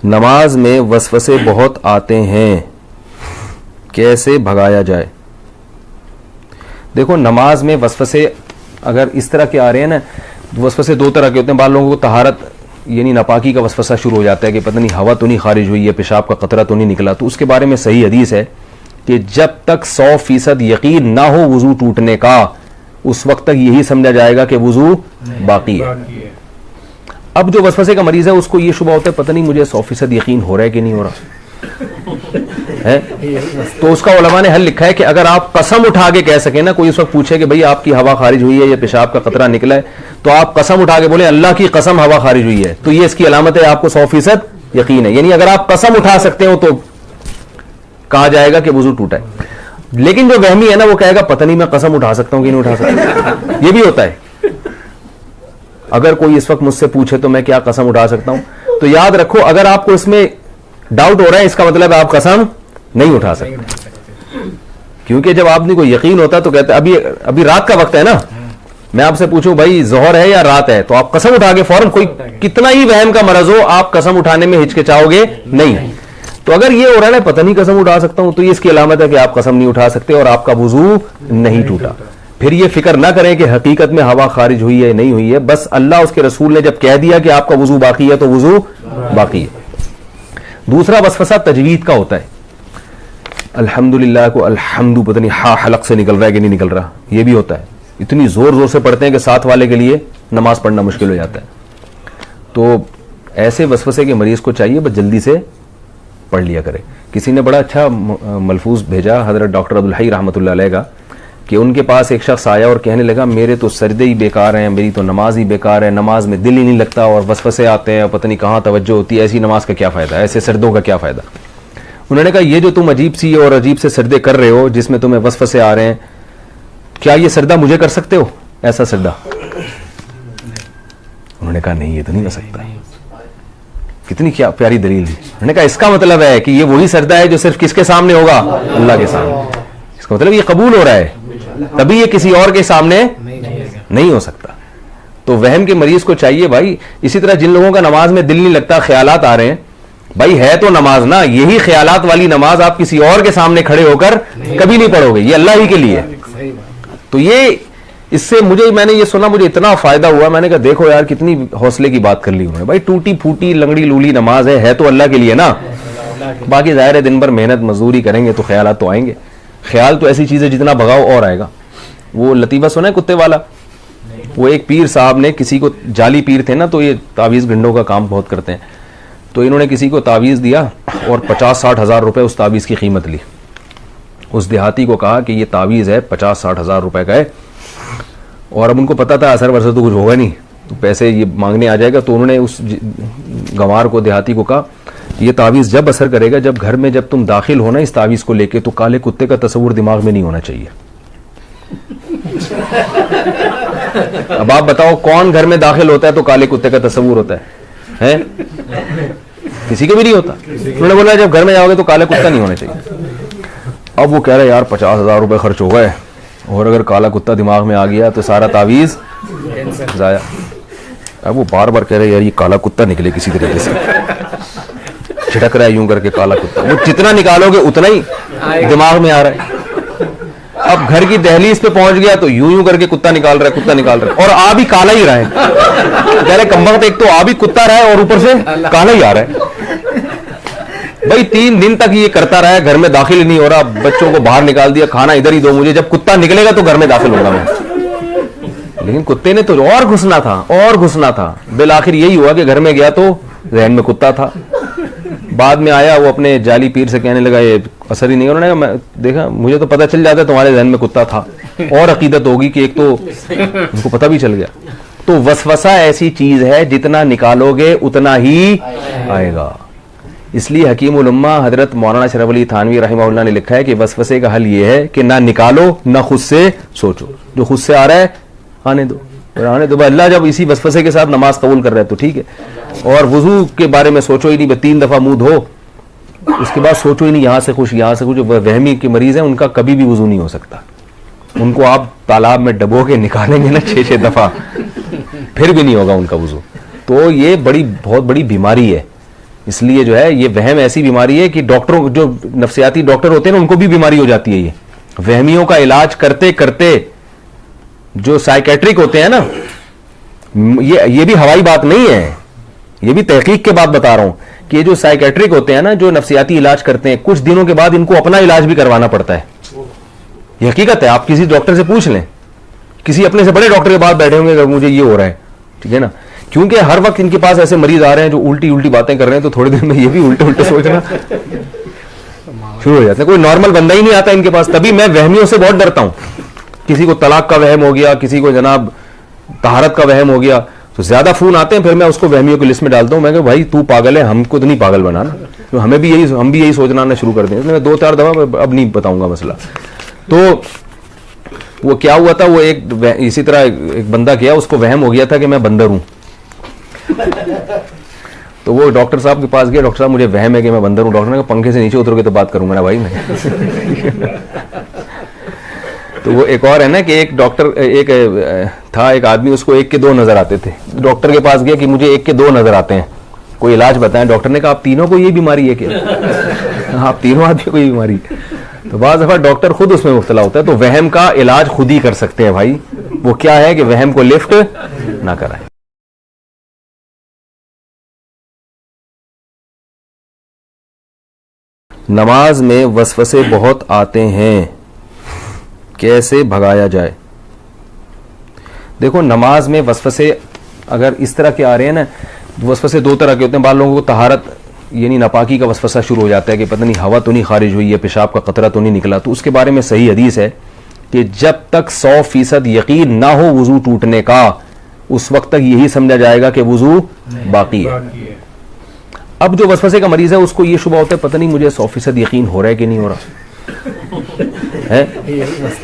नमाज में वसवसे बहुत आते हैं, कैसे भगाया जाए? देखो, नमाज में वसवसे अगर इस तरह के आ रहे हैं ना, वसवसे दो तरह के होते हैं। बाद लोगों को तहारत यानी नापाकी का वसवसा शुरू हो जाता है कि पता नहीं हवा तो नहीं खारिज हुई है, पेशाब का कतरा तो नहीं निकला। तो उसके बारे में सही हदीस है कि जब तक 100% यकीन ना हो वजू टूटने का, उस वक्त तक यही समझा जाएगा कि वजू बाकी है। अब जो वसवसे का मरीज है उसको ये शुबा होता है पता नहीं मुझे 100% यकीन हो रहा है कि नहीं हो रहा है। तो उसका उलमा ने हल लिखा है कि अगर आप कसम उठा के कह सके ना, कोई उस वक्त पूछे कि भाई आपकी हवा खारिज हुई है या पेशाब का कतरा निकला है, तो आप कसम उठा के बोले अल्लाह की कसम हवा खारिज हुई है, तो ये इसकी अलामत है आपको 100% यकीन है। यानी अगर आप कसम उठा सकते हो तो कहा जाएगा कि वजू टूटा है। लेकिन जो वहमी है ना, वो कहेगा पता नहीं मैं कसम उठा सकता हूं कि नहीं उठा सकता। ये भी होता है। अगर कोई इस वक्त मुझसे पूछे तो मैं क्या कसम उठा सकता हूं, तो याद रखो अगर आपको इसमें डाउट हो रहा है इसका मतलब आप कसम नहीं उठा सकते। क्योंकि जब आदमी को यकीन होता तो कहते अभी रात का वक्त है ना, मैं आपसे पूछूं भाई जोहर है या रात है, तो आप कसम उठा के फौरन, कोई कितना ही वहम का मरज हो, आप कसम उठाने में हिचकिचाओगे नहीं। तो अगर ये हो रहा है ना पता नहीं कसम उठा सकता हूं, तो ये इसकी अलामत है कि आप कसम नहीं उठा सकते और आपका वजू नहीं टूटा। फिर ये फिक्र ना करें कि हकीकत में हवा खारिज हुई है नहीं हुई है, बस अल्लाह उसके रसूल ने जब कह दिया कि आपका वजू बाकी है तो वजू बाकी है। दूसरा वसवसा तजवीद का होता है। अल्हम्दुलिल्लाह को अल्हम्दु पता नहीं हा हलक से निकल रहा है कि नहीं निकल रहा, ये भी होता है। इतनी जोर जोर से पढ़ते हैं कि साथ वाले के लिए नमाज पढ़ना मुश्किल हो जाता है। तो ऐसे वसवसे के मरीज को चाहिए बस जल्दी से पढ़ लिया करे। किसी ने बड़ा अच्छा मलफूज भेजा हजरत डॉक्टर अब्दुल हई रहमतुल्लाह अलैह का, कि उनके पास एक शख्स आया और कहने लगा मेरे तो सजदे ही बेकार हैं, मेरी तो नमाज ही बेकार है, नमाज में दिल ही नहीं लगता और वसवसे आते हैं, पता नहीं कहाँ तवज्जो होती है, ऐसी नमाज का क्या फ़ायदा, ऐसे सजदों का क्या फ़ायदा। उन्होंने कहा ये जो तुम अजीब सी और अजीब से सजदे कर रहे हो जिसमें तुम्हें वसवसे आ रहे हैं, क्या ये सजदा मुझे कर सकते हो ऐसा सजदा? उन्होंने कहा नहीं ये तो नहीं कर सकता। कितनी क्या प्यारी दलील दी। उन्होंने कहा इसका मतलब है कि ये वही सजदा है जो सिर्फ किसके सामने होगा? अल्लाह के सामने। इसका मतलब ये कबूल हो रहा है, तभी ये किसी और के सामने नहीं हो सकता। तो वहम के मरीज को चाहिए भाई, इसी तरह जिन लोगों का नमाज में दिल नहीं लगता, ख्यालात आ रहे हैं, भाई है तो नमाज ना, यही ख्यालात वाली नमाज आप किसी और के सामने खड़े होकर कभी नहीं पढ़ोगे, ये अल्लाह ही के लिए। तो ये इससे मैंने ये सुना, मुझे इतना फायदा हुआ। मैंने कहा देखो यार कितनी हौसले की बात कर ली उन्होंने। भाई टूटी फूटी लंगड़ी लूली नमाज है तो अल्लाह के लिए ना, बाकी जाहिर है दिन भर मेहनत मजदूरी करेंगे तो ख्यालात तो आएंगे। ख्याल तो ऐसी चीज है जितना भगाओ और आएगा। वो लतीफा सुना है कुत्ते वाला? वो एक पीर साहब ने किसी को, जाली पीर थे ना, तो ये तावीज़ गंडों का काम बहुत करते हैं, तो इन्होंने किसी को तावीज़ दिया और 50-60 हज़ार रुपये उस तावीज़ की कीमत ली। उस देहाती को कहा कि ये तावीज़ है 50-60 हज़ार रुपये का है, और अब उनको पता था असर वर्षा तो कुछ होगा नहीं, तो पैसे ये मांगने आ जाएगा। तो उन्होंने उस गंवार को, देहाती को कहा ये तावीज़ जब असर करेगा, जब घर में जब तुम दाखिल होना इस तावीज़ को लेके, तो काले कुत्ते का तस्वुर दिमाग में नहीं होना चाहिए। अब आप बताओ कौन घर में दाखिल होता है तो काले कुत्ते का तस्वुर होता है? किसी के भी नहीं होता। उन्होंने बोला जब घर में जाओगे तो काला कुत्ता नहीं होना चाहिए। अब वो कह रहे यार 50,000 रुपये खर्च हो गए, और अगर काला कुत्ता दिमाग में आ गया तो सारा तावीज़ जाया। अब वो बार बार कह रहे यार ये काला कुत्ता निकले किसी तरीके से, छिटक रहा है यूं करके काला कुत्ता। वो जितना निकालोगे उतना ही दिमाग में आ रहा है। अब घर की दहलीज पे पहुंच गया तो यूं यूं करके कुत्ता निकाल रहा है, कुत्ता निकाल रहा है, और आ भी काला ही रहा है। कह रहे कमबख्त, एक तो आ भी कुत्ता रहा है और ऊपर से काला ही आ रहा है। भाई 3 दिन तक ये करता रहा है, घर में दाखिल नहीं हो रहा, बच्चों को बाहर निकाल दिया, खाना इधर ही दो मुझे, जब कुत्ता निकलेगा तो घर में दाखिल होगा मैं। लेकिन कुत्ते ने तो और घुसना था और घुसना था। बिल आखिर यही हुआ कि घर में गया तो जहन में कुत्ता था। बाद में आया वो अपने जाली पीर से कहने लगा ये असर ही नहीं। उन्होंने मैं देखा, मुझे तो पता चल जाता तुम्हारे जहन में कुत्ता था, और अकीदत होगी कि एक तो उनको पता भी चल गया। तो वसवसा ऐसी चीज है जितना निकालोगे उतना ही आएगा। इसलिए हकीम उल उम्मा हजरत मौलाना शरफ अली थानवी रहमहुल्लाह ने लिखा है कि वसवसे का हल ये है कि ना निकालो ना खुद से सोचो, जो खुद से आ रहा है आने दो, और आने दो। अल्लाह जब इसी वसवसे के साथ नमाज कबूल कर रहा है तो ठीक है। और वजू के बारे में सोचो ही नहीं, 3 दफा मुंह धो, उसके बाद सोचो ही नहीं यहाँ से कुछ यहाँ से कुछ। वहमी के मरीज हैं उनका कभी भी वजू नहीं हो सकता। उनको आप तालाब में डबो के निकालेंगे ना 6-6 दफा, फिर भी नहीं होगा उनका वजू। तो ये बहुत बड़ी बीमारी है। इसलिए जो है ये वहम ऐसी बीमारी है कि डॉक्टरों, जो नफ्सियाती डॉक्टर होते हैं ना, उनको भी बीमारी हो जाती है। ये वहमियों का इलाज करते करते जो साइकेट्रिक होते हैं ना, ये भी हवाई बात नहीं है, ये भी तहकीक के बाद बता रहा हूं कि ये जो साइकेट्रिक होते हैं ना, जो नफ्सियाती इलाज करते हैं, कुछ दिनों के बाद इनको अपना इलाज भी करवाना पड़ता है। ये हकीकत है, आप किसी डॉक्टर से पूछ लें, किसी अपने से बड़े डॉक्टर के पास बैठे होंगे कि मुझे ये हो रहा है, ठीक है ना, क्योंकि हर वक्त इनके पास ऐसे मरीज आ रहे हैं जो उल्टी उल्टी बातें कर रहे हैं, तो थोड़ी देर में ये भी उल्टे उल्टे सोचना शुरू हो जाता है। कोई नॉर्मल बंदा ही नहीं आता इनके पास। तभी मैं वहमियों से बहुत डरता हूं। किसी को तलाक का वहम हो गया, किसी को जनाब तहारत का वहम हो गया, तो ज्यादा फोन आते हैं, फिर मैं उसको वहमियों की लिस्ट में डालता हूं। मैं कहूं भाई तू पागल है, हमको तो नहीं पागल बनाना, तो हम भी यही सोचना आना शुरू कर दें। इसलिए मैं 2-4 दफा अब नहीं बताऊंगा मसला। तो वो क्या हुआ था, वो इसी तरह एक बंदा गया, उसको वहम हो गया था कि मैं बंदर हूं। तो वो डॉक्टर साहब के पास गया, डॉक्टर साहब मुझे वहम है कि मैं बंदर हूं। डॉक्टर ने कहा पंखे से नीचे उतर के तो बात करूंगा ना भाई मैं। तो वो एक और है ना कि एक डॉक्टर, एक आदमी, उसको 1 के 2 नजर आते थे। डॉक्टर के पास गया कि मुझे 1 के 2 नजर आते हैं, कोई इलाज बताएं। डॉक्टर ने कहा आप तीनों को ये बीमारी है क्या? आप तीनों आदमी को ये बीमारी। तो बाज़ दफा डॉक्टर खुद उसमें मुब्तला होता है। तो वहम का इलाज खुद ही कर सकते हैं भाई। वो क्या है कि वहम को लिफ्ट ना कराएं। नमाज में वसवसे बहुत आते हैं, कैसे भगाया जाए? देखो, नमाज में वसवसे अगर इस तरह के आ रहे हैं ना, वसवसे 2 तरह के होते हैं। बाद लोगों को तहारत यानी नापाकी का वसवसा शुरू हो जाता है कि पता नहीं हवा तो नहीं खारिज हुई है, पेशाब का कतरा तो नहीं निकला। तो उसके बारे में सही हदीस है कि जब तक 100% यकीन ना हो वुजू टूटने का, उस वक्त तक यही समझा जाएगा कि वुजू बाकी है। अब जो वसवसे का मरीज है उसको ये शुबा होता है पता नहीं मुझे 100% यकीन हो रहा है कि नहीं हो रहा है।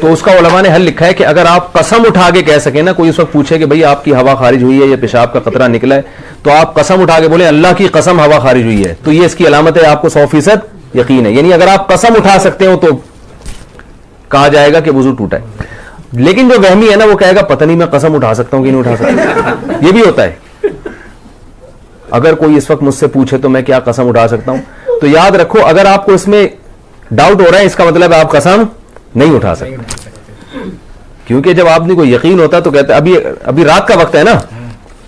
तो उसका उलमा ने हल लिखा है कि अगर आप कसम उठा के कह सके ना, कोई उस वक्त पूछे कि भाई आपकी हवा खारिज हुई है या पेशाब का कतरा निकला है, तो आप कसम उठा के बोले अल्लाह की कसम हवा खारिज हुई है, तो ये इसकी अलामत है आपको 100% यकीन है। यानी अगर आप कसम उठा सकते हो तो कहा जाएगा कि वुजू टूटा है। लेकिन जो वहमी है ना, वो कहेगा पता नहीं मैं कसम उठा सकता हूं कि नहीं उठा सकता। ये भी होता है। अगर कोई इस वक्त मुझसे पूछे तो मैं क्या कसम उठा सकता हूं, तो याद रखो अगर आपको इसमें डाउट हो रहा है, इसका मतलब है आप कसम नहीं उठा सकते। क्योंकि जब आदमी को यकीन होता है तो कहते अभी रात का वक्त है ना,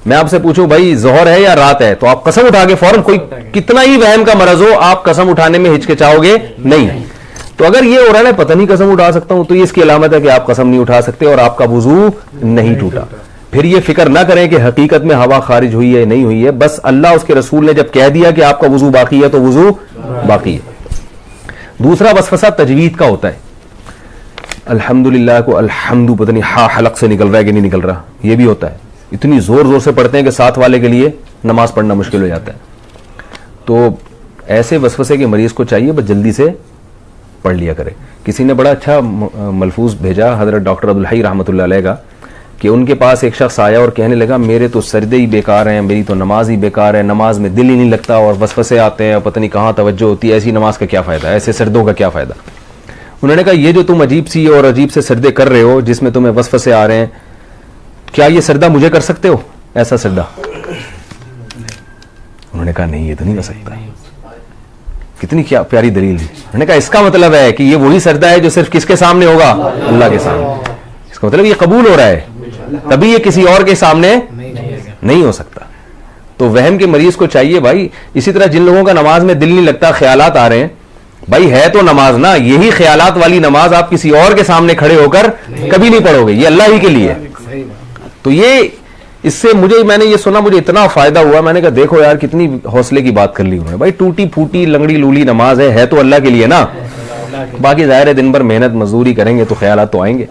मैं आपसे पूछूं भाई जोहर है या रात है, तो आप कसम उठा के फौरन, कोई कितना ही वहम का मरज हो, आप कसम उठाने में हिचकिचाओगे नहीं। तो अगर ये हो रहा है पता नहीं कसम उठा सकता हूं, तो ये इसकी अलामत है कि आप कसम नहीं उठा सकते और आपका वुजू नहीं टूटा। फिर ये फिक्र ना करें कि हकीकत में हवा खारिज हुई है नहीं हुई है, बस अल्लाह उसके रसूल ने जब कह दिया कि आपका वुजू बाकी है तो वुजू बाकी है। दूसरा वसवसा तजवीद का होता है। अल्हम्दुलिल्लाह को अल्हम्दु पता नहीं हा हलक से निकल रहा है कि नहीं निकल रहा, ये भी होता है। इतनी जोर जोर से पढ़ते हैं कि साथ वाले के लिए नमाज पढ़ना मुश्किल हो जाता है। तो ऐसे वसवसे के मरीज को चाहिए बस जल्दी से पढ़ लिया करे। किसी ने बड़ा अच्छा मलफूज भेजा हजरत डॉक्टर अब्दुल हई रहमतुल्लाह अलैह का, कि उनके पास एक शख्स आया और कहने लगा मेरे तो सजदे ही बेकार हैं, मेरी तो नमाज ही बेकार है, नमाज में दिल ही नहीं लगता और वसवसे आते हैं, पता नहीं कहाँ तवज्जो होती है, ऐसी नमाज का क्या फ़ायदा, ऐसे सजदों का क्या फ़ायदा। उन्होंने कहा ये जो तुम अजीब सी और अजीब से सजदे कर रहे हो जिसमें तुम्हें वसवसे आ रहे हैं, क्या ये सजदा मुझे कर सकते हो ऐसा सजदा? उन्होंने कहा नहीं, ये तो नहीं कर सकता। कितनी क्या प्यारी दलील है। उन्होंने कहा इसका मतलब है कि ये वही सजदा है जो सिर्फ किसके सामने होगा? अल्लाह के सामने। इसका मतलब ये कबूल हो रहा है, तभी ये किसी और के सामने नहीं हो सकता। तो वहम के मरीज को चाहिए भाई, इसी तरह जिन लोगों का नमाज में दिल नहीं लगता, ख्यालात आ रहे हैं, भाई है तो नमाज ना, यही ख्यालात वाली नमाज आप किसी और के सामने खड़े होकर कभी नहीं पढ़ोगे, ये अल्लाह ही के लिए। तो ये इससे मैंने ये सुना, मुझे इतना फायदा हुआ, मैंने कहा देखो यार कितनी हौसले की बात कर ली उन्होंने। भाई टूटी फूटी लंगड़ी लूली नमाज है तो अल्लाह के लिए ना, बाकी जाहिर है दिन भर मेहनत मजदूरी करेंगे तो ख्यालात तो आएंगे।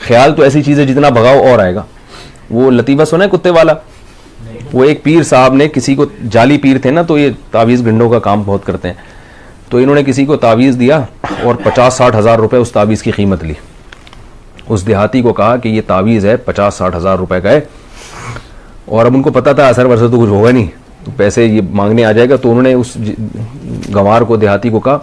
ख्याल तो ऐसी चीज है जितना भगाओ और आएगा। वो लतीफा सुना है कुत्ते वाला? वो एक पीर साहब ने किसी को, जाली पीर थे ना, तो ये तावीज़ भिंडों का काम बहुत करते हैं, तो इन्होंने किसी को तावीज़ दिया और 50-60 हज़ार रुपये उस तावीज़ की कीमत ली। उस देहाती को कहा कि ये तावीज़ है 50-60 हज़ार रुपये का है, और अब उनको पता था असर वरसर तो कुछ होगा नहीं, तो पैसे ये मांगने आ जाएगा। तो उन्होंने उस गंवार को, देहाती को कहा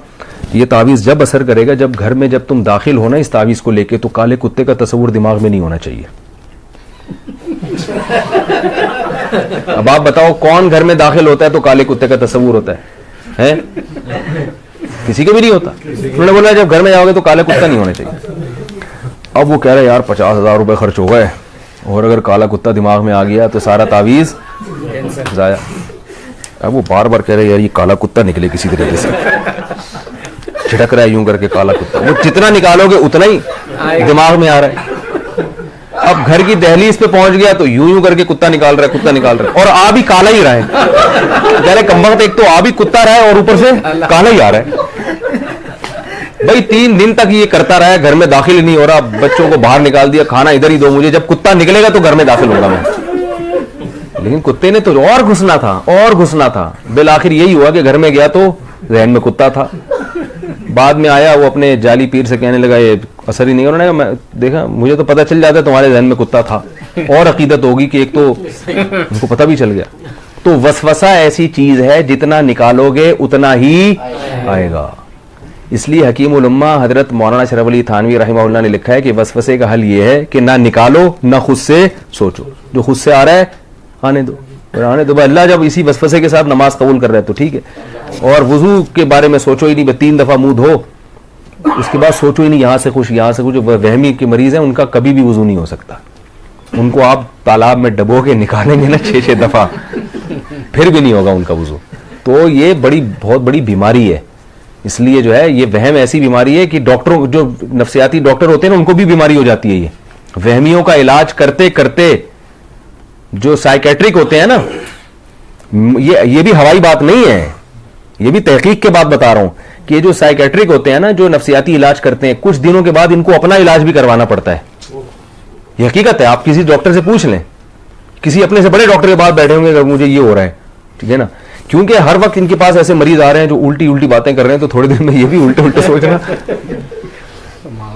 ये तावीज़ जब असर करेगा, जब घर में जब तुम दाखिल होना इस तावीज़ को लेके, तो काले कुत्ते का तस्वुर दिमाग में नहीं होना चाहिए। अब आप बताओ कौन घर में दाखिल होता है तो काले कुत्ते का तस्वुर होता है? किसी को भी नहीं होता। उन्होंने बोला जब घर में जाओगे तो काला कुत्ता नहीं होना चाहिए। अब वो कह रहे यार 50,000 रुपए खर्च हो गए और अगर काला कुत्ता दिमाग में आ गया तो सारा तावीज जाया। अब वो बार बार कह रहे यार ये काला कुत्ता निकले किसी तरीके से, छिटक रहा है यूं करके काला कुत्ता। वो जितना निकालोगे उतना ही दिमाग में आ रहा है। अब घर की दहलीज पे पहुंच गया तो यूं यूं करके कुत्ता निकाल रहा है, कुत्ता निकाल रहा है, और आ भी काला ही रहा है। कह रहे कमबख्त, एक तो आ भी कुत्ता रहा है और ऊपर से काला ही आ रहा है। भाई 3 दिन तक ये करता रहा है, घर में दाखिल ही नहीं हो रहा, बच्चों को बाहर निकाल दिया, खाना इधर ही दो मुझे, जब कुत्ता निकलेगा तो घर में दाखिल होगा मैं। लेकिन कुत्ते ने तो और घुसना था और घुसना था। बिल आखिर यही हुआ कि घर में गया तो जहन में कुत्ता था। बाद में आया वो अपने जाली पीर से कहने लगा ये असर ही नहीं। उन्होंने मैं देखा मुझे तो पता चल जाता तुम्हारे जहन में कुत्ता था, और अकीदत होगी कि एक तो उनको पता भी चल गया। तो वसवसा ऐसी चीज है जितना निकालोगे उतना ही आएगा। इसलिए हकीम उल उम्मा हजरत मौलाना शरफ अली थानवी रहमहुल्लाह ने लिखा है कि वसवसे का हल ये है कि ना निकालो ना खुद से सोचो, जो खुद से आ रहा है आने दो, आने दो। अल्लाह जब इसी वसवसे के साथ नमाज कबूल कर रहा है तो ठीक है। और वुजू के बारे में सोचो ही नहीं, 3 दफा मुंह धो, उसके बाद सोचो ही नहीं यहां से कुछ यहां से कुछ। वहमी के मरीज हैं उनका कभी भी वुजू नहीं हो सकता, उनको आप तालाब में डबो के निकालेंगे ना 6-6 दफा फिर भी नहीं होगा उनका वुजू। तो ये बहुत बड़ी बीमारी है। इसलिए जो है ये वहम ऐसी बीमारी है कि डॉक्टरों, जो नफ्सियाती डॉक्टर होते हैं ना, उनको भी बीमारी हो जाती है। ये वहमियों का इलाज करते करते जो साइकेट्रिक होते हैं ना, ये भी हवाई बात नहीं है, ये भी तहकीक के बाद बता रहा हूं कि ये जो साइकेट्रिक होते हैं ना, जो नफ्सियाती इलाज करते हैं, कुछ दिनों के बाद इनको अपना इलाज भी करवाना पड़ता है। ये हकीकत है, आप किसी डॉक्टर से पूछ लें, किसी अपने से बड़े डॉक्टर के पास बैठे होंगे अगर मुझे ये हो रहा है, ठीक है ना, क्योंकि हर वक्त इनके पास ऐसे मरीज आ रहे हैं जो उल्टी उल्टी बातें कर रहे हैं, तो थोड़ी देर में ये भी उल्टे उल्टे सोचना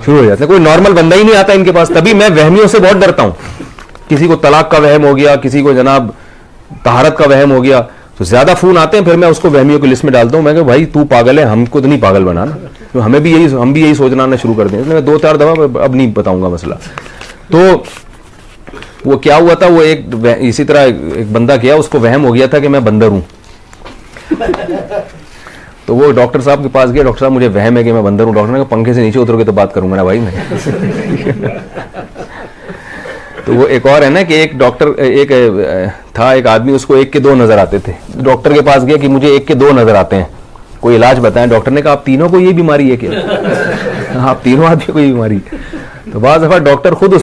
शुरू हो जाता है। कोई नॉर्मल बंदा ही नहीं आता इनके पास। तभी मैं वहमियों से बहुत डरता हूं। किसी को तलाक का वहम हो गया, किसी को जनाब तहारत का वहम हो गया, तो ज्यादा फोन आते हैं, फिर मैं उसको वहमियों की लिस्ट में डालता हूं। मैं कहूं भाई तू पागल है, हमको तो नहीं पागल बनाना, तो हम भी यही सोचना ना शुरू कर दें। इसलिए मैं 2-4 दफा अब नहीं बताऊंगा मसला। तो वो क्या हुआ था, वो एक इसी तरह एक बंदा गया, उसको वहम हो गया था कि मैं बंदर हूं। तो वो डॉक्टर साहब के पास गया, डॉक्टर साहब मुझे वहम है कि मैं बंदर हूं। डॉक्टर ने कहा पंखे से नीचे उतरोगे तो बात करूंगा ना भाई मैं। तो वो एक और है ना कि एक डॉक्टर, एक आदमी, उसको 1 के 2 नजर आते थे। डॉक्टर के पास गया कि मुझे 1 के 2 नजर आते हैं, कोई इलाज बताएं। डॉक्टर ने कहा आप तीनों को ये बीमारी है क्या? आप तीनों आदमी को ये बीमारी। तो बाद दफा डॉक्टर खुद